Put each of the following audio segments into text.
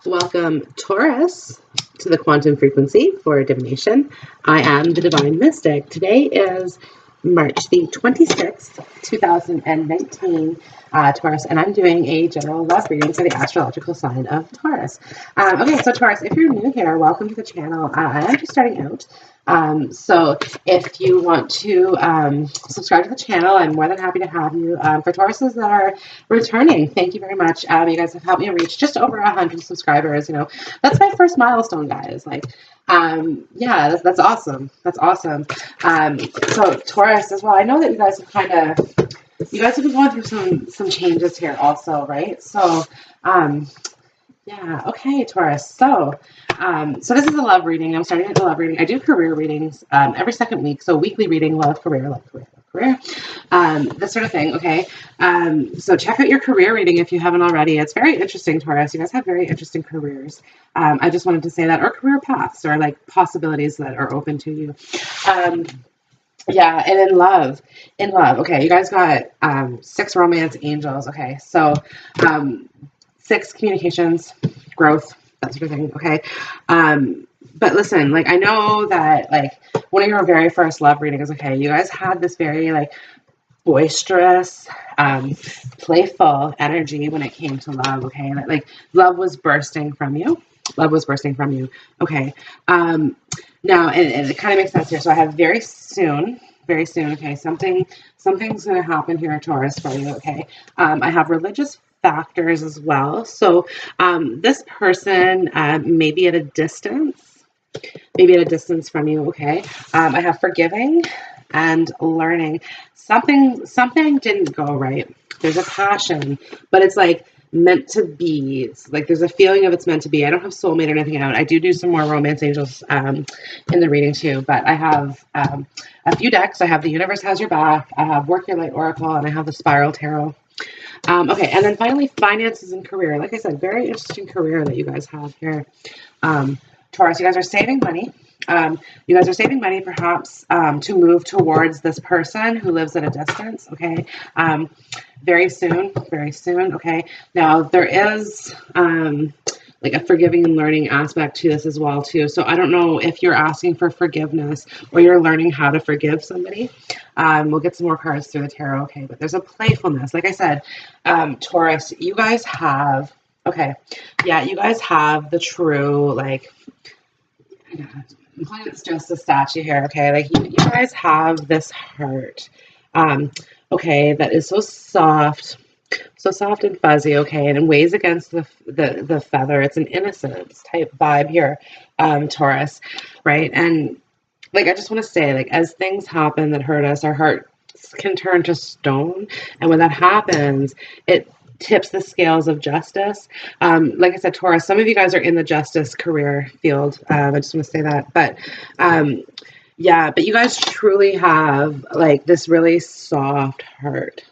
Welcome, Taurus, to the quantum frequency for divination. I am the Divine Mystic. Today is March the 26th, 2019, Taurus, and I'm doing a general love reading for the astrological sign of Taurus. Okay, so Taurus, if you're new here, welcome to the channel. I am just starting out. So if you want to subscribe to the channel, I'm more than happy to have you. For Tauruses that are returning, thank you very much. You guys have helped me reach just over 100 subscribers. You know, that's my first milestone, guys. Like, yeah, that's awesome. That's awesome. So Taurus as well. I know that you guys have been going through some changes here also, right? So, yeah, okay, Taurus. So this is a love reading. I'm starting with the love reading. I do career readings every second week. So weekly reading, love, career, love, career, love, career. This sort of thing, okay? So check out your career reading if you haven't already. It's very interesting, Taurus. You guys have very interesting careers. I just wanted to say that, or career paths, or like possibilities that are open to you. Yeah, and in love, okay, you guys got 6 romance angels, okay? So 6 communications, growth, that sort of thing, okay? But listen, like, I know that, like, one of your very first love readings, okay, you guys had this very, like, boisterous, playful energy when it came to love, okay? That, like, love was bursting from you. Love was bursting from you, okay? Now, and it kind of makes sense here. So I have very soon, okay, something's going to happen here, Taurus, for you, okay? I have religious factors as well. So this person may be at a distance, from you, okay? I have forgiving and learning. Something didn't go right. There's a passion, but it's like meant to be. It's like there's a feeling of it's meant to be. I don't have soulmate or anything out. I do some more romance angels in the reading too, but I have a few decks. I have the Universe Has Your Back, I have Work Your Light Oracle, and I have the Spiral Tarot. Okay, and then finally, finances and career. Like I said, very interesting career that you guys have here. Taurus, you guys are saving money. You guys are saving money perhaps to move towards this person who lives at a distance, okay? Very soon, okay? Now, there is like a forgiving and learning aspect to this as well, too. So I don't know if you're asking for forgiveness or you're learning how to forgive somebody. We'll get some more cards through the tarot, okay? But there's a playfulness. Like I said, Taurus, you guys have, okay, yeah, you guys have the true, like, it's just a statue here, okay? Like, you guys have this heart, okay, that is so soft and fuzzy, okay, and it weighs against the feather. It's an innocence type vibe here, Taurus, right? And like, I just want to say, like, as things happen that hurt us, our hearts can turn to stone, and when that happens, it tips the scales of justice. Like I said, Taurus, some of you guys are in the justice career field. I just want to say that, but yeah, but you guys truly have like this really soft heart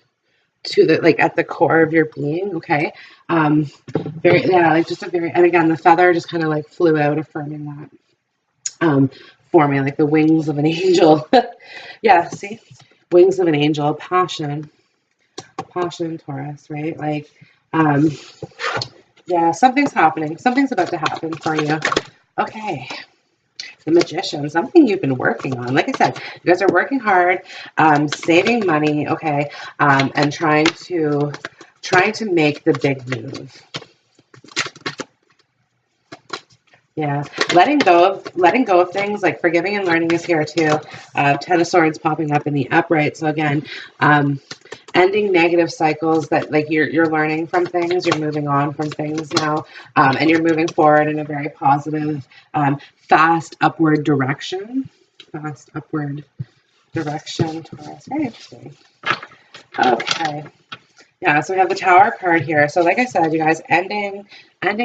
to the, like, at the core of your being, okay? Very, yeah, like just a very, and again, the feather just kind of like flew out, affirming that for me, like the wings of an angel. Yeah, see, wings of an angel, passion, Taurus, right? Like, yeah, something's happening. Something's about to happen for you. Okay. The Magician, something you've been working on. Like I said, you guys are working hard, saving money, okay, and trying to make the big move. Yeah, letting go of things, like forgiving and learning is here too. 10 of Swords popping up in the upright. So again, ending negative cycles that, like, you're learning from things, you're moving on from things now, and you're moving forward in a very positive, fast upward direction. Taurus. Very interesting. Okay. Yeah, so we have the Tower card here. So like I said, you guys, ending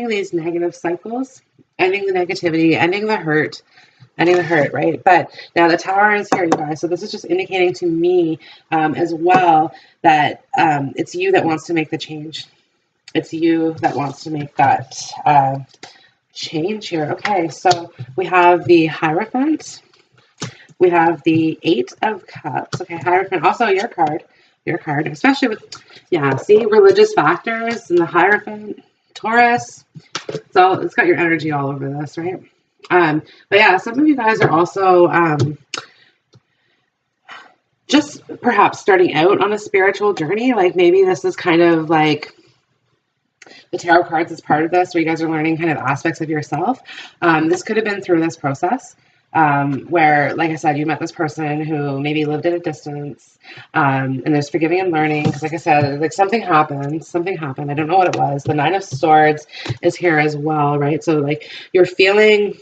these negative cycles, ending the negativity, ending the hurt, right? But now the Tower is here, you guys. So this is just indicating to me as well that it's you that wants to make the change. It's you that wants to make that change here. Okay, so we have the Hierophant. We have the 8 of Cups. Okay, Hierophant, also your card, especially with, yeah, see, religious factors and the Hierophant. Taurus. So it's got your energy all over this, right? But yeah, some of you guys are also just perhaps starting out on a spiritual journey. Like maybe this is kind of like the tarot cards is part of this, where you guys are learning kind of aspects of yourself. This could have been through this process where, like I said, you met this person who maybe lived at a distance, and there's forgiving and learning. Because, like I said, like something happened. I don't know what it was. The Nine of Swords is here as well, right? So, like you're feeling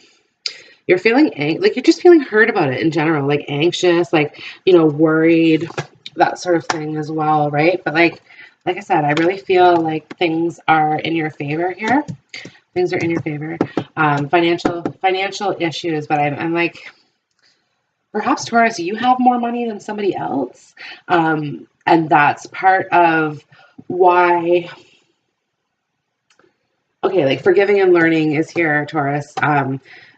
like you're just feeling hurt about it in general, like anxious, like, you know, worried, that sort of thing as well, right? But like I said, I really feel like things are in your favor here. Things are in your favor. Financial issues, but I'm like, perhaps Taurus, you have more money than somebody else, and that's part of why. Okay, like forgiving and learning is here, Taurus.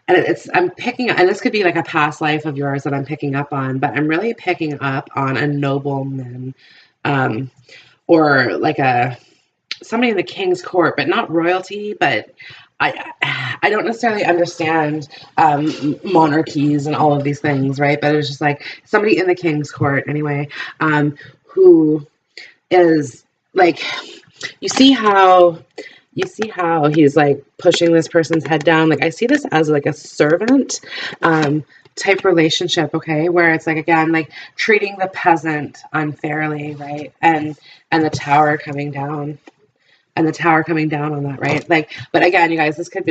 And I'm picking, and this could be like a past life of yours that I'm picking up on, but I'm really picking up on a nobleman, or like somebody in the king's court, but not royalty. But I don't necessarily understand monarchies and all of these things, right? But it was just like somebody in the king's court anyway, who is like, you see how he's like pushing this person's head down. Like I see this as like a servant type relationship, okay, where it's like, again, like treating the peasant unfairly, right? And the tower coming down. And the tower coming down on that, right? Like, but again, you guys, this could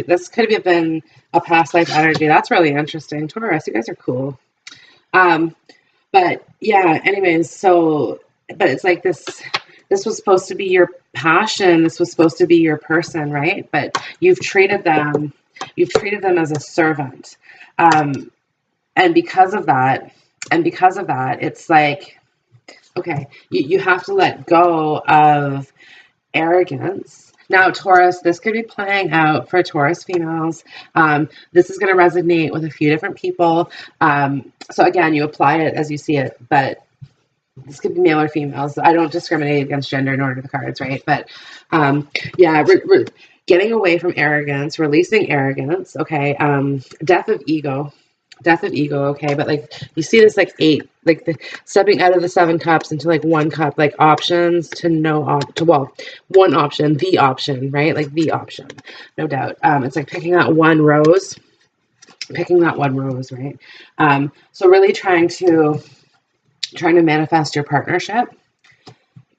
have been a past life energy. That's really interesting. Taurus, you guys are cool. But yeah, anyways, so, but it's like this was supposed to be your passion. This was supposed to be your person, right? But you've treated them as a servant. And because of that, it's like, okay, you have to let go of arrogance. Now, Taurus, this could be playing out for Taurus females. This is going to resonate with a few different people. So again, you apply it as you see it, but this could be male or females. I don't discriminate against gender nor do the cards, right? But yeah, we're getting away from arrogance, releasing arrogance, okay? Death of ego, okay? But like you see this like 8, like the stepping out of the 7 cups into like 1 cup, like options to one option, the option, right? Like the option, no doubt. It's like picking that one rose, right? So really trying to manifest your partnership.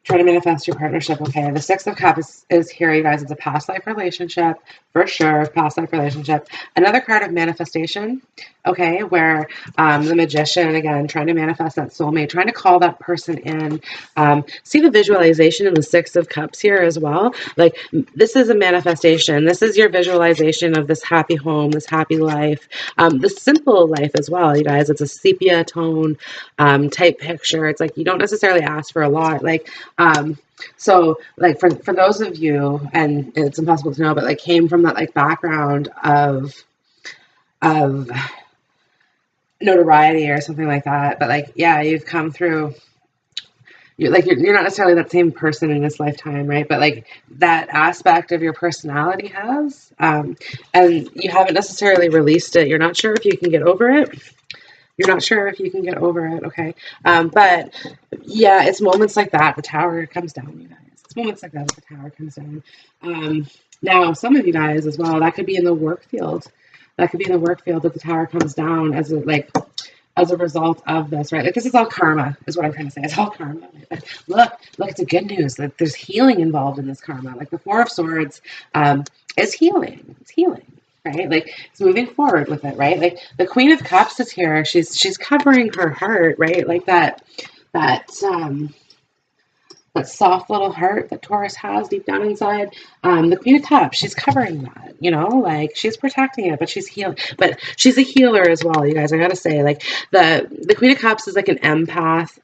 Okay, the 6 of Cups is here, you guys. It's a past life relationship, for sure, past life relationship. Another card of manifestation, okay, where the Magician, again, trying to manifest that soulmate, trying to call that person in. See the visualization in the 6 of Cups here as well. Like, this is a manifestation. This is your visualization of this happy home, this happy life, this simple life as well, you guys. It's a sepia tone type picture. It's like you don't necessarily ask for a lot. Like, so like for those of you, and it's impossible to know, but like came from that like background of notoriety or something like that, but like, yeah, you've come through, you're not necessarily that same person in this lifetime, right? But like that aspect of your personality has, and you haven't necessarily released it. You're not sure if you can get over it. Okay? But yeah, it's moments like that the tower comes down, you guys. It's moments like that the tower comes down. Now, some of you guys as well, that could be in the work field. That the tower comes down as a result of this, right? Like, this is all karma, is what I'm trying to say. It's all karma. Look, it's a good news. Like, there's healing involved in this karma. Like, the 4 of Swords is healing. It's healing. Right? Like, it's moving forward with it, right? Like, the Queen of Cups is here. She's covering her heart, right? Like that soft little heart that Taurus has deep down inside. The Queen of Cups, she's covering that, you know, like she's protecting it, but she's healing. But she's a healer as well, you guys. I gotta say, like the Queen of Cups is like an empath.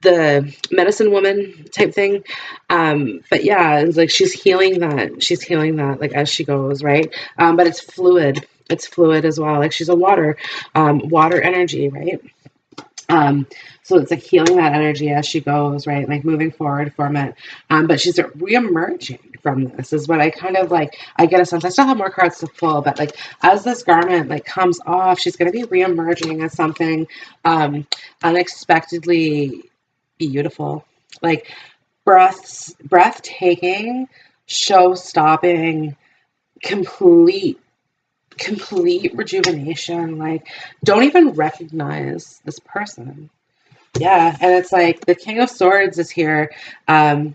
The medicine woman type thing, but yeah, it's like she's healing that like as she goes, right? But it's fluid as well. Like, she's a water energy, right? So it's like healing that energy as she goes, right? Like moving forward from it. But she's re-emerging from this is what I kind of like. I get a sense. I still have more cards to pull, but like as this garment like comes off, she's going to be reemerging as something unexpectedly beautiful, like breathtaking, show-stopping, complete rejuvenation. Like, don't even recognize this person. Yeah, and it's like the King of Swords is here, and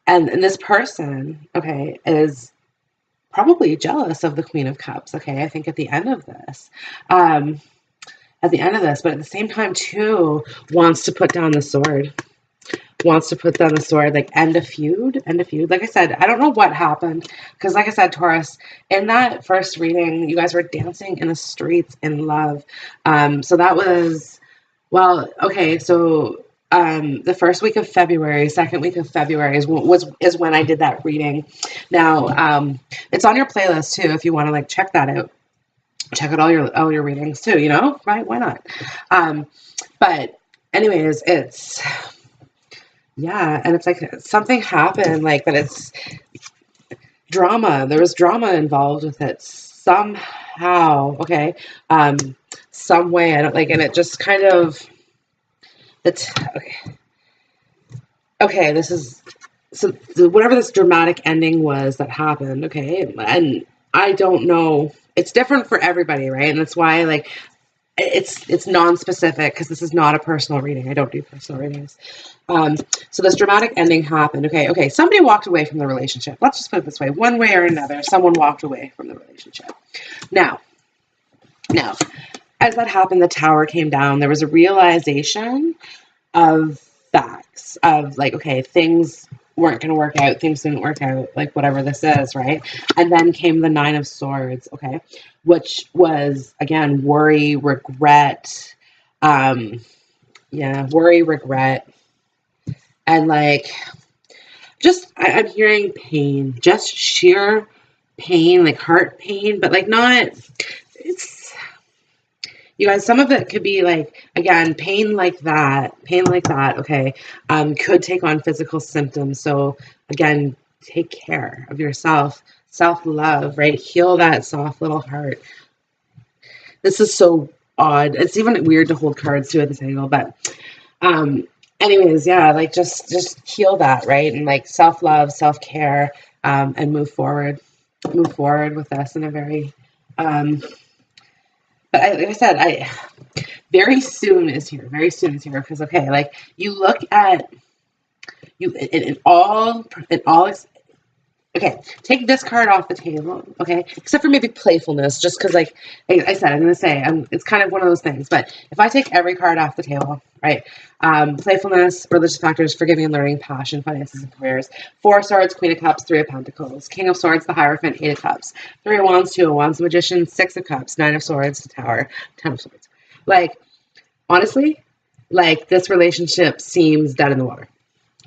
this person, okay, is probably jealous of the Queen of Cups. Okay, I think at the end of this, but at the same time too, wants to put down the sword. Like end a feud. Like I said, I don't know what happened, because like I said, Taurus, in that first reading, you guys were dancing in the streets in love. So that was, well, okay, so the first week of February, second week of February is when I did that reading. Now, it's on your playlist too, if you want to like check that out. Check out all your readings too, you know, right? Why not? But anyways, it's, yeah, and it's like something happened, like that. It's drama. There was drama involved with it somehow. Okay, some way. I don't like, and it just kind of. It's okay. Okay, this is so whatever this dramatic ending was that happened. Okay, and I don't know. It's different for everybody, right? And that's why like. It's non-specific, because this is not a personal reading. I don't do personal readings. So this dramatic ending happened. Okay. Somebody walked away from the relationship. Let's just put it this way. One way or another, someone walked away from the relationship. Now, as that happened, the tower came down. There was a realization of facts of like, okay, things weren't going to work out. Things didn't work out, like whatever this is, right? And then came the Nine of Swords, okay, which was, again, worry, regret, worry, regret, and like, just, I'm hearing pain, just sheer pain, like heart pain, but like not, it's, you guys, some of it could be like, again, pain like that, okay, could take on physical symptoms. So again, take care of yourself, self-love, right? Heal that soft little heart. This is so odd. It's even weird to hold cards too at this angle, but anyways, yeah, like just heal that, right? And like self-love, self-care, and move forward with this in a very, but like I said, very soon is here, because, okay, like you look at, in all, okay, take this card off the table, okay, except for maybe playfulness, just because, like I said, I'm going to say, it's kind of one of those things, but if I take every card off the table, right, playfulness, religious factors, forgiving and learning, passion, finances, and careers, Four of Swords, Queen of Cups, Three of Pentacles, King of Swords, the Hierophant, Eight of Cups, Three of Wands, Two of Wands, Magician, Six of Cups, Nine of Swords, the Tower, Ten of Swords. Like, honestly, like, this relationship seems dead in the water,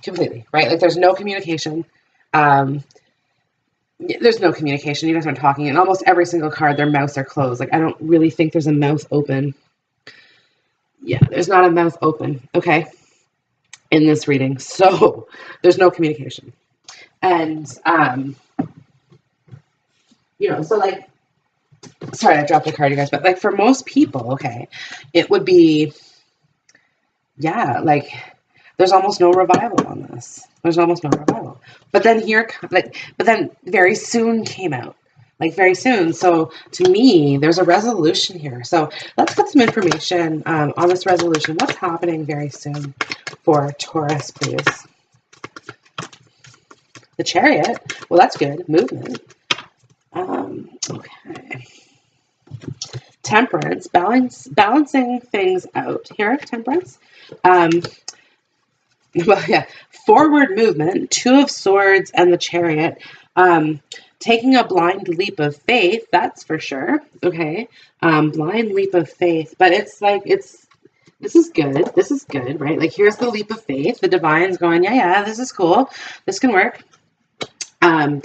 completely, right? Like, there's no communication, there's no communication. You guys aren't talking. And almost every single card, their mouths are closed. Like, I don't really think there's a mouth open. Yeah, there's not a mouth open, okay, in this reading. So there's no communication. And, you know, so like, sorry, I dropped the card, you guys, but like for most people, okay, it would be, yeah, like, there's almost no revival on this. There's almost no revival. But then very soon came out. Like, very soon. So, to me, there's a resolution here. So, let's put some information on this resolution. What's happening very soon for Taurus, please? The Chariot. Well, that's good. Movement. Okay. Temperance. Balancing things out here. Temperance. Well, yeah, forward movement, Two of Swords, and the Chariot. Taking a blind leap of faith, that's for sure. Okay, blind leap of faith, but it's like, this is good. This is good, right? Like, here's the leap of faith. The divine's going, yeah, this is cool. This can work. And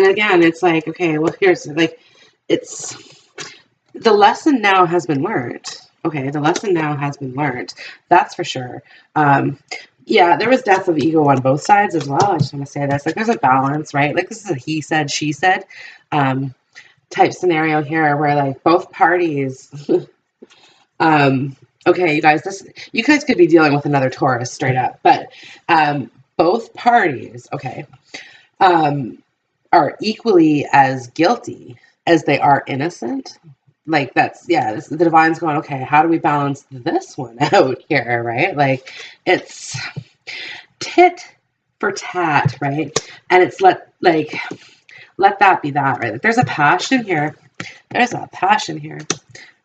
again, it's like, okay, well, here's like, it's the lesson now has been learned. Okay, the lesson now has been learned. That's for sure. Yeah, there was death of ego on both sides as well. I just want to say this. Like, there's a balance, right? Like, this is a he said, she said um, type scenario here where, like, both parties. Okay, you guys could be dealing with another Taurus straight up, but both parties, okay, are equally as guilty as they are innocent. Like, that's, yeah, the divine's going, okay, how do we balance this one out here, right? Like, it's tit for tat, right? And it's let that be that, right? Like, there's a passion here. There's a passion here,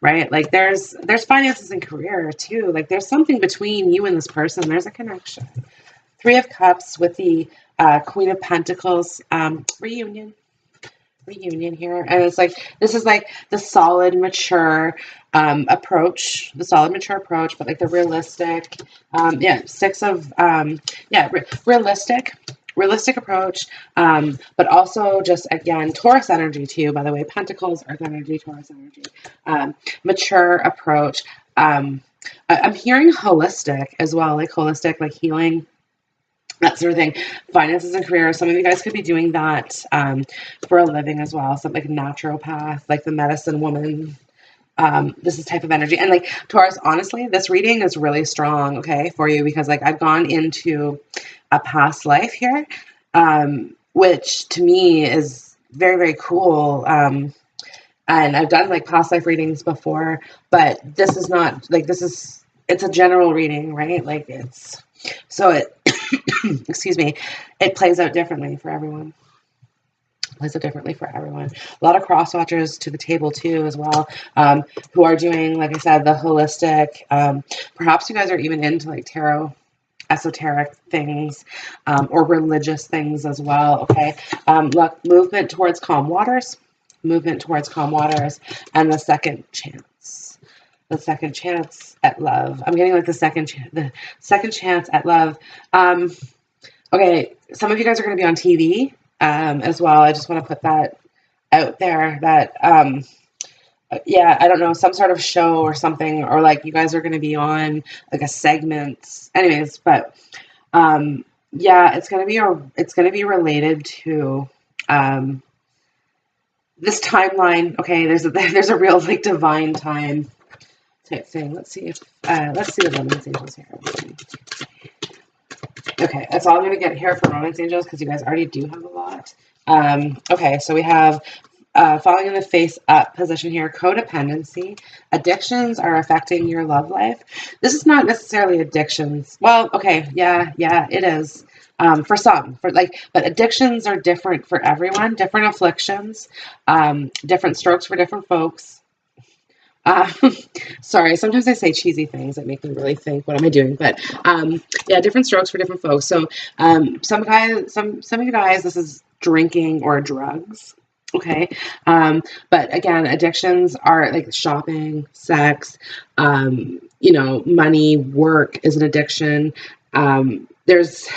right? Like, there's finances and career too. Like, there's something between you and this person. There's a connection. Three of Cups with the Queen of Pentacles, reunion here. And it's like, this is like the solid, mature approach, but like the realistic, six of, realistic approach, but also just, again, Taurus energy too, by the way. Pentacles, Earth energy, Taurus energy, mature approach. I'm hearing holistic as well, like holistic, like healing, that sort of thing. Finances and career. Some of you guys could be doing that for a living as well. Something like naturopath, like the medicine woman. This is type of energy. And like Taurus, honestly, this reading is really strong, okay, for you, because like I've gone into a past life here, which to me is very, very cool. And I've done like past life readings before, but this is not like, it's a general reading, right? Like excuse me, it plays out differently for everyone. A lot of cross watchers to the table too as well, who are doing, like I said, the holistic. Perhaps you guys are even into like tarot, esoteric things, or religious things as well. Okay, look, movement towards calm waters, and the second chance. The second chance at love. I'm getting like the second chance at love. Okay, some of you guys are going to be on TV as well. I just want to put that out there that, I don't know, some sort of show or something, or like you guys are going to be on like a segment. Anyways, but it's going to be related to this timeline. Okay, there's a real like divine time type thing. Let's see the Women's Angels here. Okay, that's all I'm going to get here for Romance Angels, because you guys already do have a lot. Okay, so we have falling in the face up position here, codependency. Addictions are affecting your love life. This is not necessarily addictions. Well, okay, yeah, it is. For some, but addictions are different for everyone, different afflictions, different strokes for different folks. Sorry, sometimes I say cheesy things that make me really think, what am I doing? But different strokes for different folks. So some of you guys, this is drinking or drugs. Okay. But again, addictions are like shopping, sex, money, work is an addiction. There's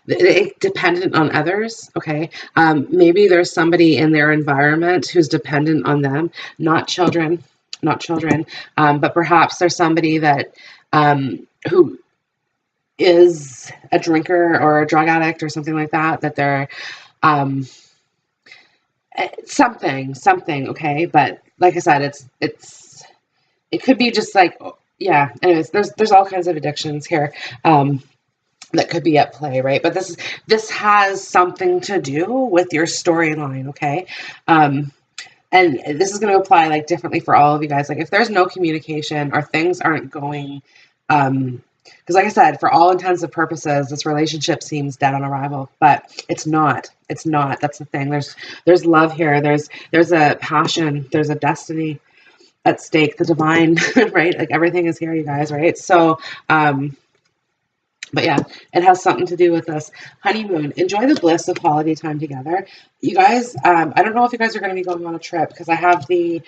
dependent on others. Okay. Maybe there's somebody in their environment who's dependent on them, not children, but perhaps there's somebody that who is a drinker or a drug addict or something like that, that they're something, okay? But like I said, it could be just like, yeah, anyways, there's all kinds of addictions here that could be at play, right? But this has something to do with your storyline, okay? And this is going to apply like differently for all of you guys. Like if there's no communication or things aren't going, because like I said, for all intents and purposes, this relationship seems dead on arrival, but it's not. That's the thing. There's love here. There's a passion. There's a destiny at stake. The divine, right? Like everything is here, you guys, right? So, but yeah, it has something to do with this honeymoon. Enjoy the bliss of holiday time together. You guys, I don't know if you guys are going to be going on a trip, because I have the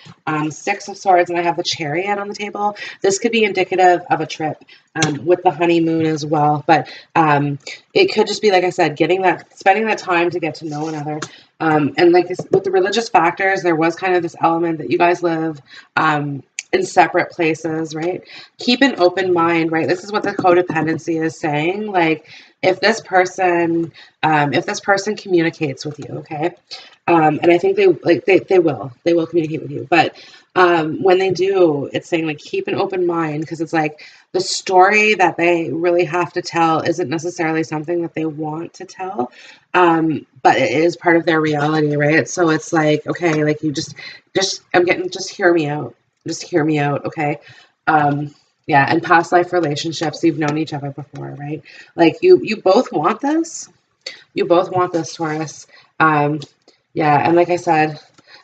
Six of Swords and I have the Chariot on the table. This could be indicative of a trip with the honeymoon as well. But it could just be, like I said, spending that time to get to know one another. And like this, with the religious factors, there was kind of this element that you guys live in separate places, right? Keep an open mind, right? This is what the codependency is saying. Like, if this person communicates with you, okay, and I think they will communicate with you, but when they do, it's saying like keep an open mind, because it's like the story that they really have to tell isn't necessarily something that they want to tell, but it is part of their reality, right? So it's like, okay, like you just hear me out. Just hear me out, okay? Yeah, and past life relationships, you've known each other before, right? Like you both want this. You both want this, Taurus. Yeah, and like I said,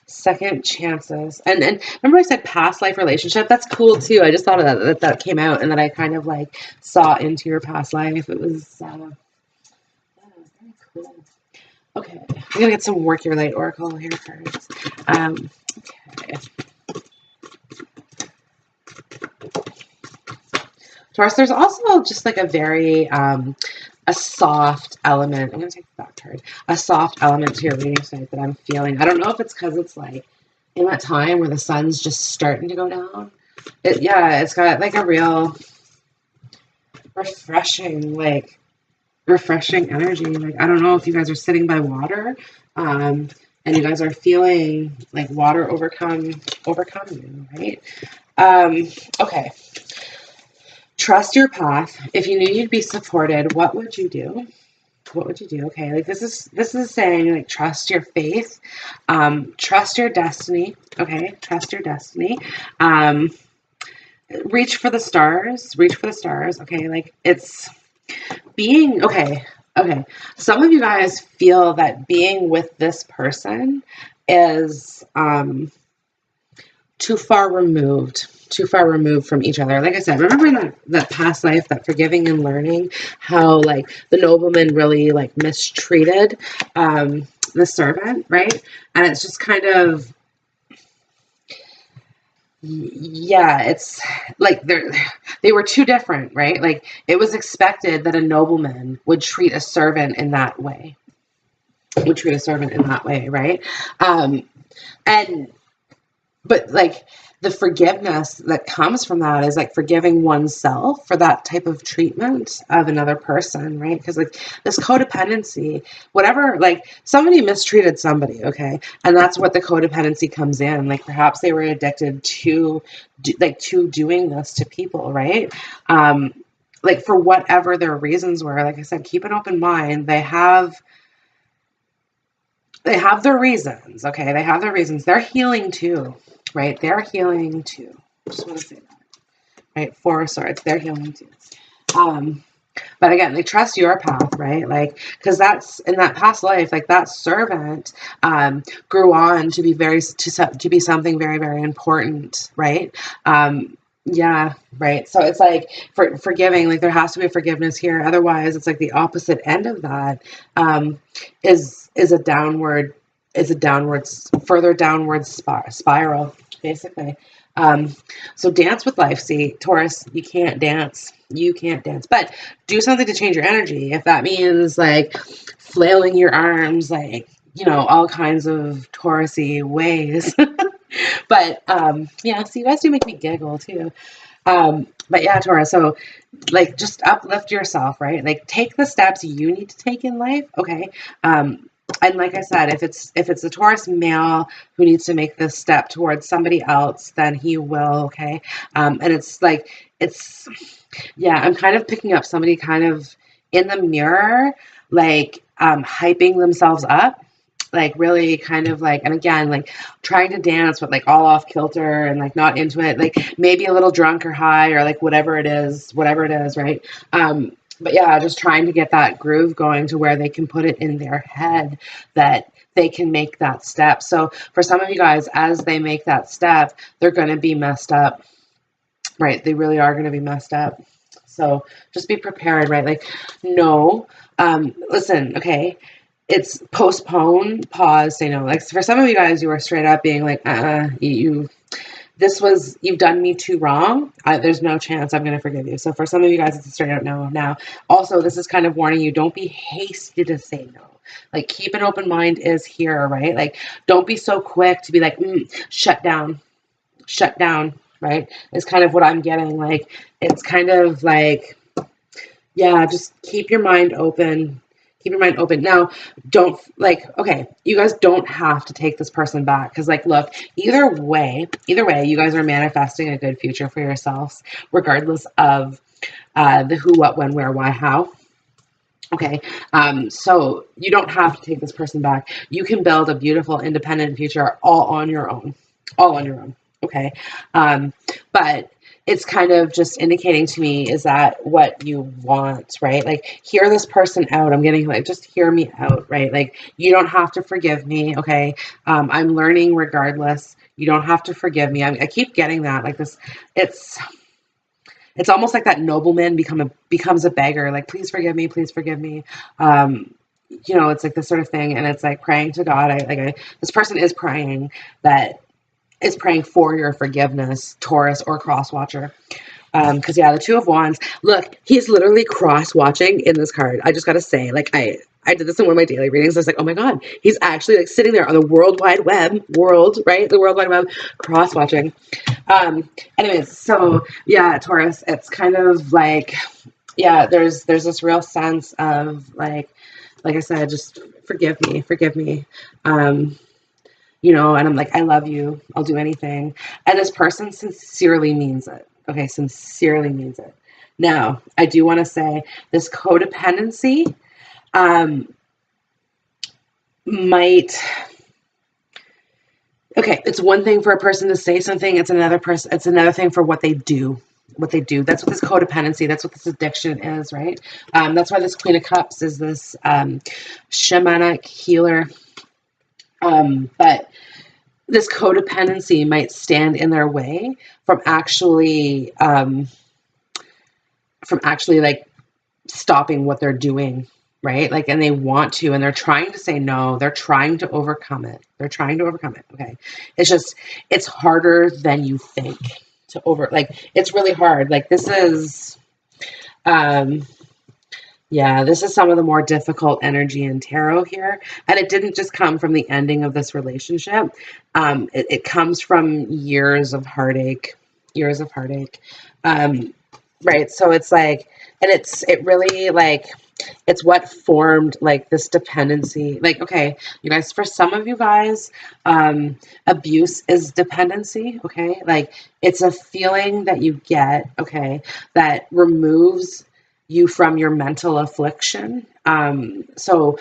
second chances. And remember I said past life relationship? That's cool too. I just thought of that came out, and that I kind of like saw into your past life. It was very cool. Okay, I'm gonna get some work your light oracle here first. Okay. Taurus, there's also just like a very a soft element. I'm gonna take that card. A soft element to your reading tonight that I'm feeling. I don't know if it's because it's like in that time where the sun's just starting to go down. Yeah, it's got like a real refreshing energy. Like, I don't know if you guys are sitting by water, and you guys are feeling like water overcome you, right? Okay. Trust your path. If you knew you'd be supported, what would you do? What would you do? Okay, like this is saying like trust your faith, trust your destiny. Okay, trust your destiny. Reach for the stars. Reach for the stars. Okay, like it's being okay. Okay, some of you guys feel that being with this person is too far removed from each other. Like I said, remember in that past life, that forgiving and learning, how like the nobleman really like mistreated the servant, right? And it's just kind of, yeah, it's like they were too different, right? Like it was expected that a nobleman would treat a servant in that way, right? And but like the forgiveness that comes from that is like forgiving oneself for that type of treatment of another person, right? Because like this codependency, whatever, like somebody mistreated somebody, okay, and that's what the codependency comes in. Like perhaps they were addicted to doing this to people, right? Like for whatever their reasons were. Like I said, keep an open mind. They have their reasons, okay? They have their reasons. They're healing too, right? They're healing too. Just want to say that, right? Four of Swords, they're healing too. But again, they trust your path, right? Like, because that's in that past life, like that servant grew on to be something very, very important, right? Yeah, right. So it's like for forgiving, like there has to be forgiveness here. Otherwise, it's like the opposite end of that is further downward spiral, basically. So dance with life. See, Taurus, you can't dance. You can't dance, but do something to change your energy. If that means like flailing your arms, like, you know, all kinds of Taurusy ways. But yeah, so you guys do make me giggle too. But yeah, Taurus, so like just uplift yourself, right? Like take the steps you need to take in life, okay? And like I said, if it's a Taurus male who needs to make this step towards somebody else, then he will, okay? And it's like yeah, I'm kind of picking up somebody kind of in the mirror, like hyping themselves up, like really kind of like, and again, like trying to dance but like all off kilter and like not into it, like maybe a little drunk or high or like whatever it is, right? But yeah, just trying to get that groove going to where they can put it in their head that they can make that step. So for some of you guys, as they make that step, they're going to be messed up, right? They really are going to be messed up. So just be prepared, right? Like, no, listen, okay, it's postpone, pause, say no. Like for some of you guys, you are straight up being like, you've done me too wrong. There's no chance I'm going to forgive you. So for some of you guys, it's a straight out no. Now, also, this is kind of warning you, don't be hasty to say no. Like keep an open mind is here, right? Like don't be so quick to be like, shut down. right? Is kind of what I'm getting. Like, it's kind of like, yeah, just keep your mind open. Keep your mind open. Now, don't, like, okay, you guys don't have to take this person back. Because, like, look, either way, you guys are manifesting a good future for yourselves, regardless of the who, what, when, where, why, how. Okay, so you don't have to take this person back. You can build a beautiful, independent future all on your own. All on your own. Okay, but it's kind of just indicating to me, is that what you want, right? Like, hear this person out. I'm getting, like, just hear me out, right? Like, you don't have to forgive me, okay? I'm learning regardless. You don't have to forgive me. I keep getting that, like, this, it's almost like that nobleman becomes a beggar, like, please forgive me, please forgive me. You know, it's like this sort of thing, and it's like praying to God. This person is praying for your forgiveness, Taurus or cross watcher. Because yeah, the Two of Wands. Look, he's literally cross watching in this card. I just gotta say, like, I did this in one of my daily readings. I was like, oh my God, he's actually like sitting there on the World Wide Web, right? The World Wide Web, cross watching. Anyways, so yeah, Taurus, it's kind of like, yeah, there's this real sense of like I said, just forgive me. You know, and I'm like, I love you. I'll do anything. And this person sincerely means it. Okay, sincerely means it. Now, I do want to say this codependency might, okay, it's one thing for a person to say something, it's another thing for what they do. That's what this codependency, that's what this addiction is, right? That's why this Queen of Cups is this shamanic healer. But this codependency might stand in their way from actually like stopping what they're doing, right? Like, and they want to, and they're trying to say no, they're trying to overcome it. Okay. It's harder than you think to like, it's really hard. Like, this is, yeah, this is some of the more difficult energy in tarot here. And it didn't just come from the ending of this relationship. It comes from years of heartache. Right. So it's like, and it really, like, it's what formed like this dependency. Like, okay, you guys, for some of you guys, abuse is dependency. Okay. Like, it's a feeling that you get, okay, that removes you from your mental affliction. So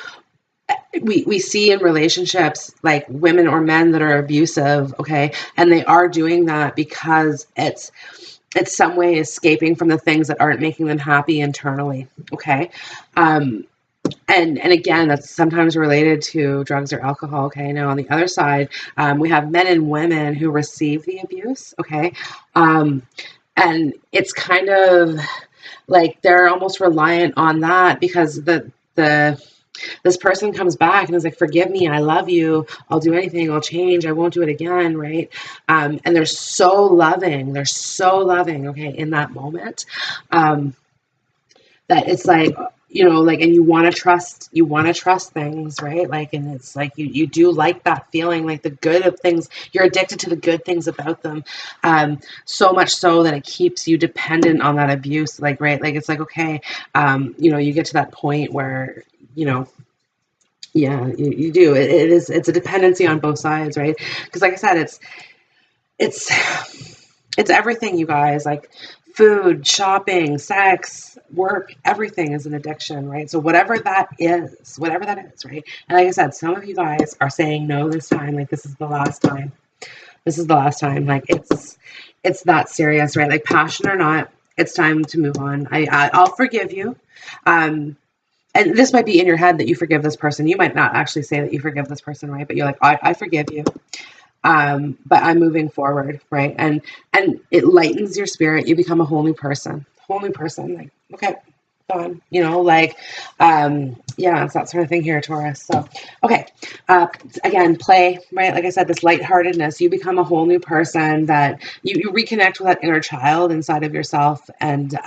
we see in relationships, like, women or men that are abusive, okay, and they are doing that because it's some way escaping from the things that aren't making them happy internally, okay? And again, that's sometimes related to drugs or alcohol, okay? Now, on the other side, we have men and women who receive the abuse, okay? And it's kind of like they're almost reliant on that, because this person comes back and is like, forgive me, I love you, I'll do anything, I'll change, I won't do it again, right? And they're so loving, okay, in that moment, that it's like, you know, like, and you want to trust things, right? Like, and it's like, you do like that feeling, like the good of things, you're addicted to the good things about them, so much so that it keeps you dependent on that abuse, like, right? Like, it's like, okay, you know, you get to that point where, you know, yeah, you do. It's a dependency on both sides, right? Because, like I said, it's everything, you guys. Like, food, shopping, sex, work, everything is an addiction, right? So whatever that is, right? And like I said, some of you guys are saying no this time. Like, this is the last time. Like, it's that serious, right? Like, passion or not, it's time to move on. I'll forgive you. And this might be in your head that you forgive this person. You might not actually say that you forgive this person, right? But you're like, I forgive you. But I'm moving forward, right? And it lightens your spirit. You become a whole new person. Like, okay, done. You know, like, yeah, it's that sort of thing here, Taurus. So, okay. Again, play, right? Like I said, this lightheartedness, you become a whole new person, that you reconnect with that inner child inside of yourself, and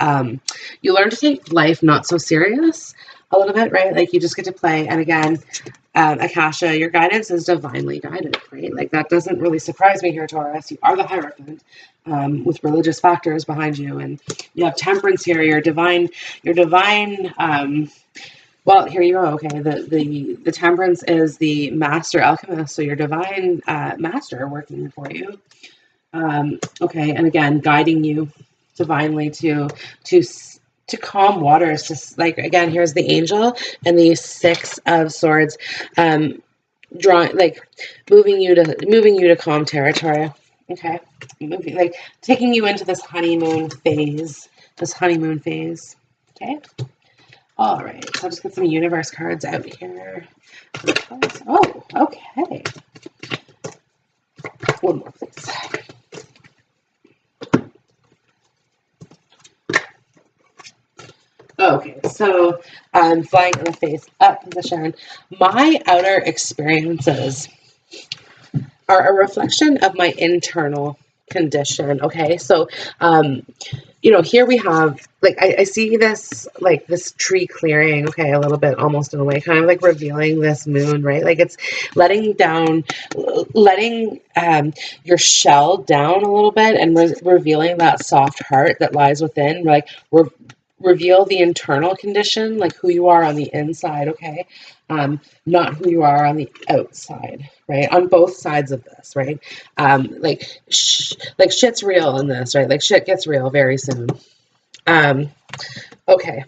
you learn to take life not so serious. a little bit, right? Like you just get to play. And again, Akasha, your guidance is divinely guided, right? Like that doesn't really surprise me here, Taurus. You are the Hierophant with religious factors behind you, and you have Temperance here. Your divine. Well, here you go. Okay, the Temperance is the master alchemist, so your divine master working for you. Okay, and again, guiding you divinely to calm waters. Just like again, here's the Angel and the Six of Swords, drawing like moving you to calm territory. Okay, moving like taking you into this honeymoon phase. Okay. All right. So I'll just get some universe cards out here. Oh, okay. One more, please. Okay, so flying in the face up position. My outer experiences are a reflection of my internal condition. Okay, so here we have like I see this like this tree clearing. Okay, a little bit almost in a way, kind of like revealing this moon, right? Like it's letting your shell down a little bit and revealing that soft heart that lies within. Like reveal the internal condition, like who you are on the inside, okay? Not who you are on the outside, right? On both sides of this, right? Like shit's real in this, right? Like shit gets real very soon. Okay.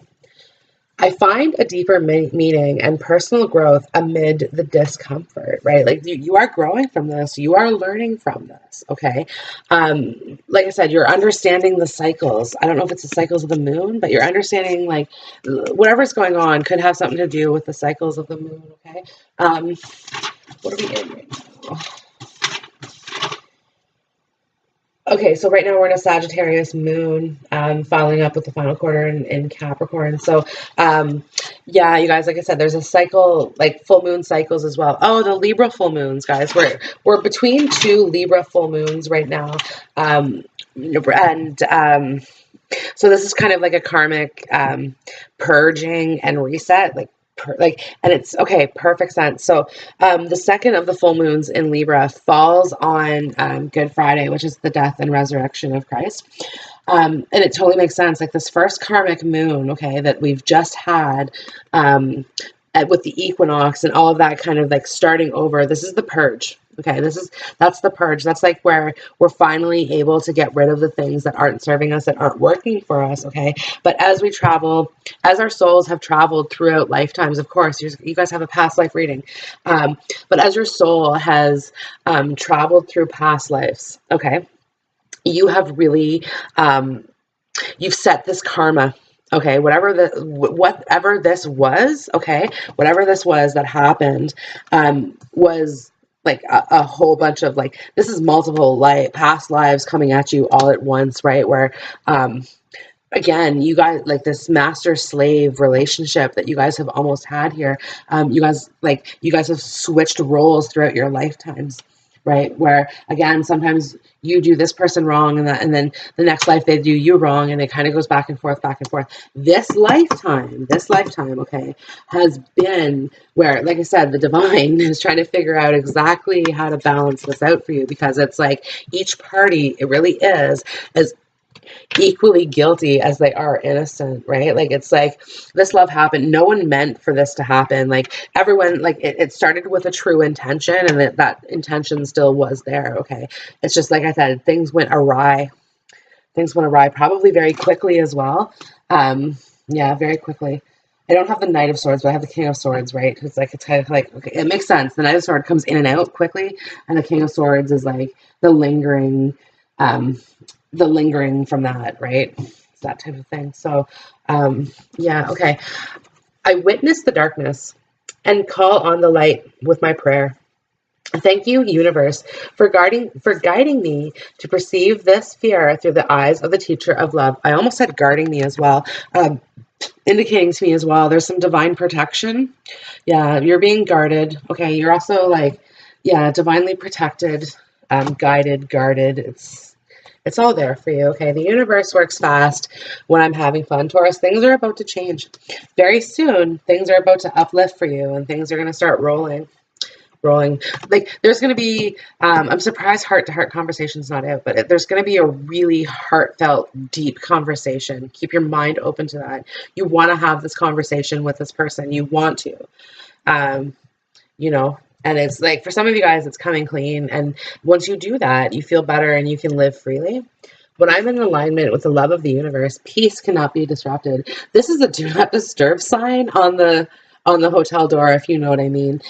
I find a deeper meaning and personal growth amid the discomfort, right? Like you are growing from this. You are learning from this, okay? Like I said, you're understanding the cycles. I don't know if it's the cycles of the moon, but you're understanding like whatever's going on could have something to do with the cycles of the moon, okay? What are we in right now? Okay, so right now we're in a Sagittarius moon, following up with the final quarter in Capricorn. So, yeah, you guys, like I said, there's a cycle, like full moon cycles as well. Oh, the Libra full moons, guys. We're between two Libra full moons right now, so this is kind of like a karmic purging and reset, and it's okay, perfect sense. So the second of the full moons in Libra falls on Good Friday, which is the death and resurrection of Christ. And it totally makes sense. Like this first karmic moon, okay, that we've just had with the equinox and all of that kind of like starting over. This is the purge. Okay, that's the purge. That's like where we're finally able to get rid of the things that aren't serving us, that aren't working for us. Okay, but as we travel, as our souls have traveled throughout lifetimes, of course, you guys have a past life reading, but as your soul has traveled through past lives, okay, you have really you've set this karma. Okay, whatever this was, okay, whatever this was that happened was like a whole bunch of like, this is multiple past lives coming at you all at once, right? Where again, you guys, like this master slave relationship that you guys have almost had here, you guys have switched roles throughout your lifetimes, right? Where again, sometimes you do this person wrong, and then the next life they do you wrong, and it kind of goes back and forth. This lifetime, okay, has been where, like I said, the divine is trying to figure out exactly how to balance this out for you, because it's like each party, it really is equally guilty as they are innocent, right? Like it's like this love happened. No one meant for this to happen. Like everyone, like it started with a true intention, and that intention still was there. Okay. It's just, like I said, things went awry, probably very quickly as well. Yeah, very quickly. I don't have the Knight of Swords, but I have the King of Swords, right? It's kind of like, okay, it makes sense. The Knight of Swords comes in and out quickly, and the King of Swords is like the lingering from that, right? It's that type of thing. So, yeah, okay. I witness the darkness and call on the light with my prayer. Thank you, universe, for guiding me to perceive this fear through the eyes of the teacher of love. I almost said guarding me as well. Indicating to me as well, there's some divine protection. Yeah, you're being guarded. Okay, you're also like, yeah, divinely protected, guided, guarded. It's all there for you, okay? The universe works fast when I'm having fun. Taurus, things are about to change. Very soon, things are about to uplift for you, and things are going to start rolling. Like, there's going to be, I'm surprised heart-to-heart conversation's not out, but there's going to be a really heartfelt, deep conversation. Keep your mind open to that. You want to have this conversation with this person. You want to. You know, and it's like, for some of you guys, it's coming clean. And once you do that, you feel better and you can live freely. When I'm in alignment with the love of the universe, peace cannot be disrupted. This is a do not disturb sign on the hotel door, if you know what I mean.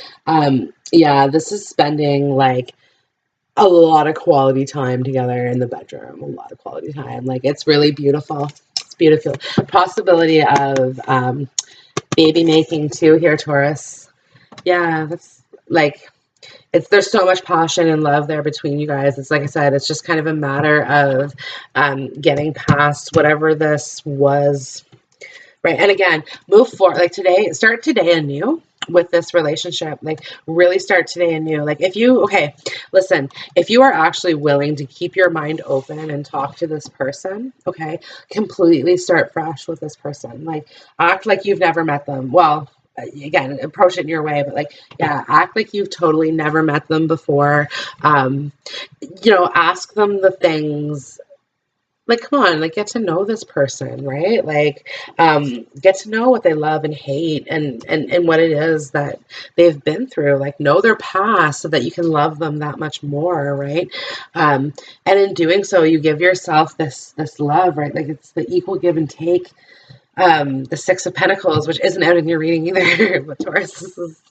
Yeah, this is spending like a lot of quality time together in the bedroom, a lot of quality time. Like, it's really beautiful. It's beautiful. Possibility of baby making too here, Taurus. Yeah, that's like, there's so much passion and love there between you guys. It's like I said, it's just kind of a matter of getting past whatever this was, right? And again, move forward. Like today, start today anew with this relationship. Like, really start today anew. Like, if you, okay, listen, if you are actually willing to keep your mind open and talk to this person, okay, completely start fresh with this person. Like, act like you've never met them. Well, again, approach it in your way, but like, yeah, act like you've totally never met them before. You know, ask them the things, like, come on, like, get to know this person, right? Like, get to know what they love and hate, and what it is that they've been through. Like, know their past so that you can love them that much more, right? And in doing so, you give yourself this love, right? Like, it's the equal give and take. The Six of Pentacles, which isn't out in your reading either, but Taurus, this is,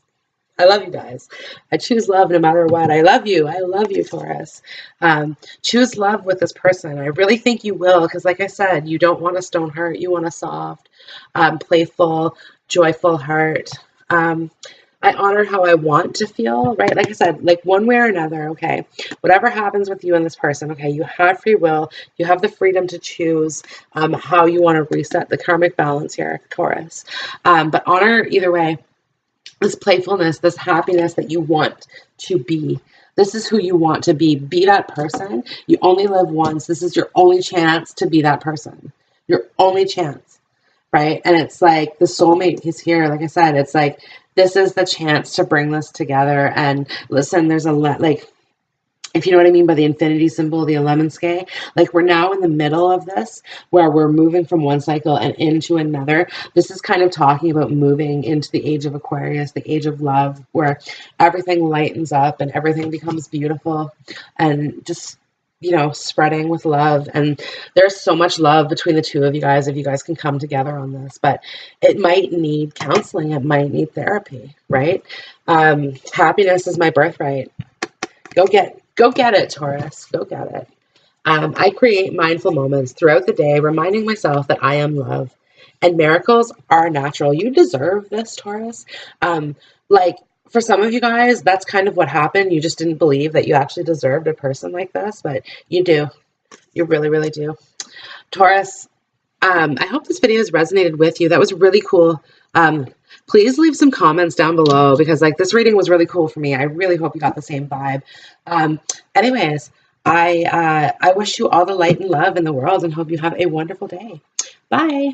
I love you guys. I choose love no matter what. I love you, Taurus. Choose love with this person. I really think you will, because like I said, you don't want a stone heart. You want a soft, playful, joyful heart. I honor how I want to feel, right? Like I said, like, one way or another, okay? Whatever happens with you and this person, okay, you have free will. You have the freedom to choose how you want to reset the karmic balance here, Taurus. But honor either way. This playfulness, this happiness that you want to be. This is who you want to be. Be that person. You only live once. This is your only chance to be that person. Your only chance, right? And it's like the soulmate is here. Like I said, it's like, this is the chance to bring this together. And listen, there's like, if you know what I mean by the infinity symbol, the 11 scale, like, we're now in the middle of this, where we're moving from one cycle and into another. This is kind of talking about moving into the age of Aquarius, the age of love, where everything lightens up and everything becomes beautiful and just, you know, spreading with love. And there's so much love between the two of you guys, if you guys can come together on this. But it might need counseling. It might need therapy, right? Happiness is my birthright. Go get it, Taurus. Go get it. I create mindful moments throughout the day, reminding myself that I am love, and miracles are natural. You deserve this, Taurus. Like, for some of you guys, that's kind of what happened. You just didn't believe that you actually deserved a person like this, but you do. You really, really do. Taurus, I hope this video has resonated with you. That was really cool. Please leave some comments down below, because like, this reading was really cool for me. I really hope you got the same vibe. Anyways, I wish you all the light and love in the world, and hope you have a wonderful day. Bye.